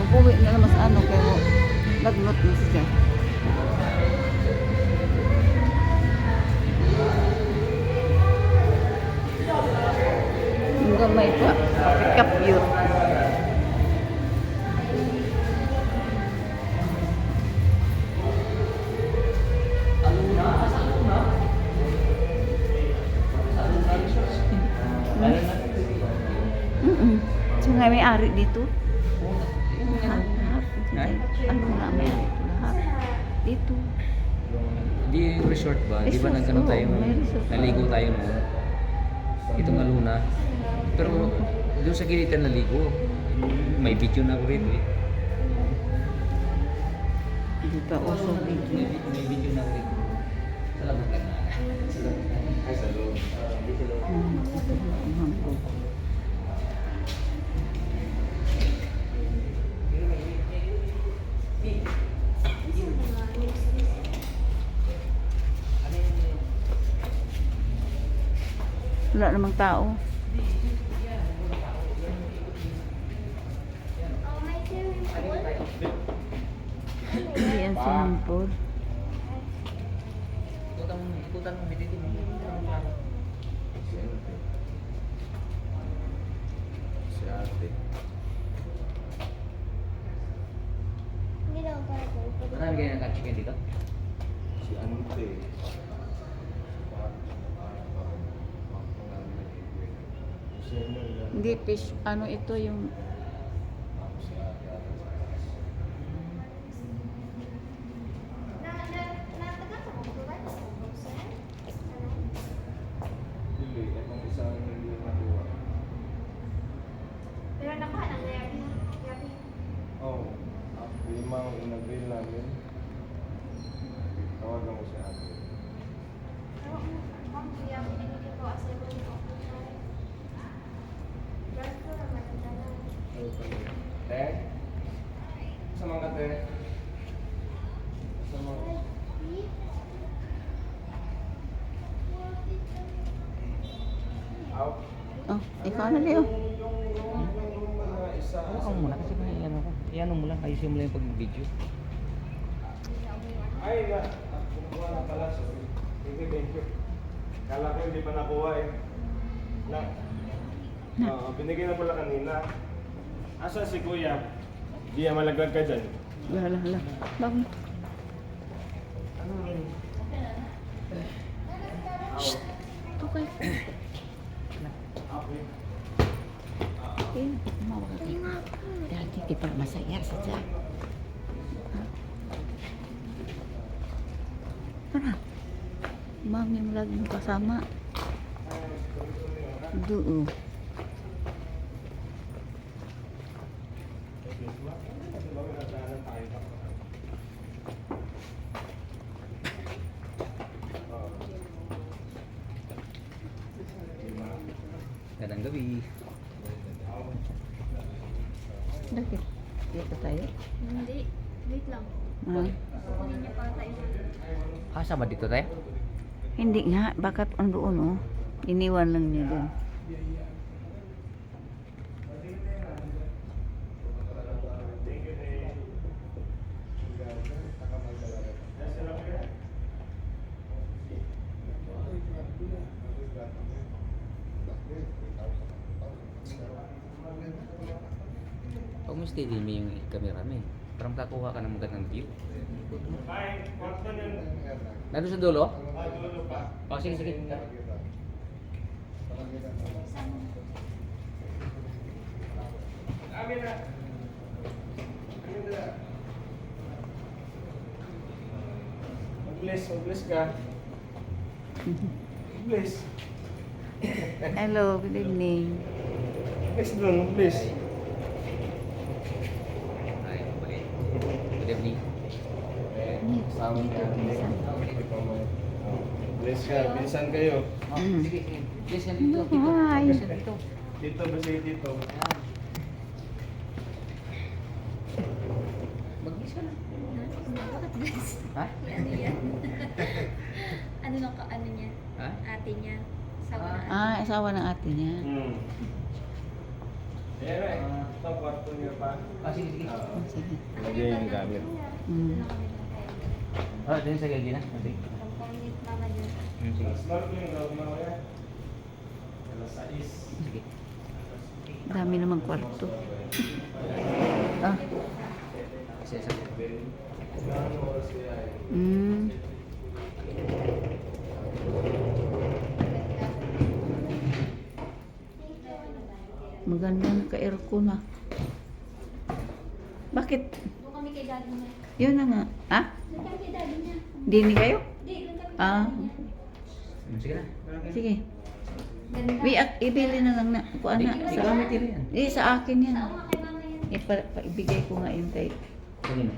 Mag-uwi na naman sa ano, pero lagnot na siya. Yung gamay pa, pick up yun. So nga may-ari dito. Lahat. Ano na may-ari dito lahat. Dito. Di yung resort ba? Di ba Resort, nagkano tayo? oo, may resort. Naligo tayo noon. Itong Aluna. Pero doon sa gilitan naligo. May video na ako rito eh. Hindi pa uso dito. May video na ako rito. Salamat ka na. Salamat ka. Ay, sa loob. Dito loob. Ito ang hangko. Wala namang tao. Hindi yan swimming pool. Ikutan mo dito mo. Si ate. Marami kayo nag-chicken dito? Si ante. Hindi fish, ano ito yung Pero nakuha na yabi. Oh, limang inabil namin. Tawagan mo si ate. Pero ang yabi binigay ko as Gasto naman ang dala. Te? Sama ka, te? Sama ka. Out. oh, ikaw na Leo. Yung mga isa. Ako muna kasi may ano ko. Iyan mo lang. Ayusin mo lang yung pag-video. Ay, kumuha na pala. Sorry. Thank you. Kala ko hindi pa nakuha eh. Na. Binigay na pala kanina. Asa si kuya? Di malaglag ka dyan. Hala. Bakit? Ano rin? Ito kayo. Okay, mawag ka. Dati di pa masaya sa dyan. Tara. Mami mo lagi yung kasama. Doon. Gandang gabi. Bakit? Dito tayo? Hindi. Wait lang. Kukunin niya pa tayo. Asa ba dito tayo? Hindi nga. Bakit andoon oh? Iniwan lang niya doon. Pag mo steady mo yung camera mo eh. Parang kakuha ka ng magandang view. Ay, kwarto na yun. Nandun sa dulo? Dulo pa. Oh, sige. Amin na. Mag-bless ka. Bless. Hello, good evening. Bless dun, bless. Ay, balik. Good evening. Sama ka. Bless ka, pinsan kayo. Oh, sige. Yes, yan dito. Hi. Yes, yan dito. Dito ba sige dito? Mag-miss ka na. Bakit guys? Ha? Ano yan? Ano lang ka, ano niya? Ha? ate niya. Ate niya. Sawa na ate. Ah, asawa ng ate niya. Hmm. Ayan na eh. Ito, kwarto niyo pa. Sige, sige. Oh, sige. Lagyan yung gamit. Mm. Din sa gagi na. Sige. Pangit mama dyan. Sige. Smart yung gawin mo kaya. Alas 6. Sige. Dami namang kwarto. Ah. Kasi sa Mm. Maganda naka-aircon na. Bakit? Doon kami kay daddy niya. Yun na nga. Ah? Doon kami kay daddy niya. Dini kayo? Hindi, doon kami kay Ah. daddy niya. Sige na. Sige. Ganda. Ibili na lang na. Kuha na. Sa gamit yun yan. Sa akin yan. Sa uma kay mama yan. Ibigay ko nga yun kay Sige na.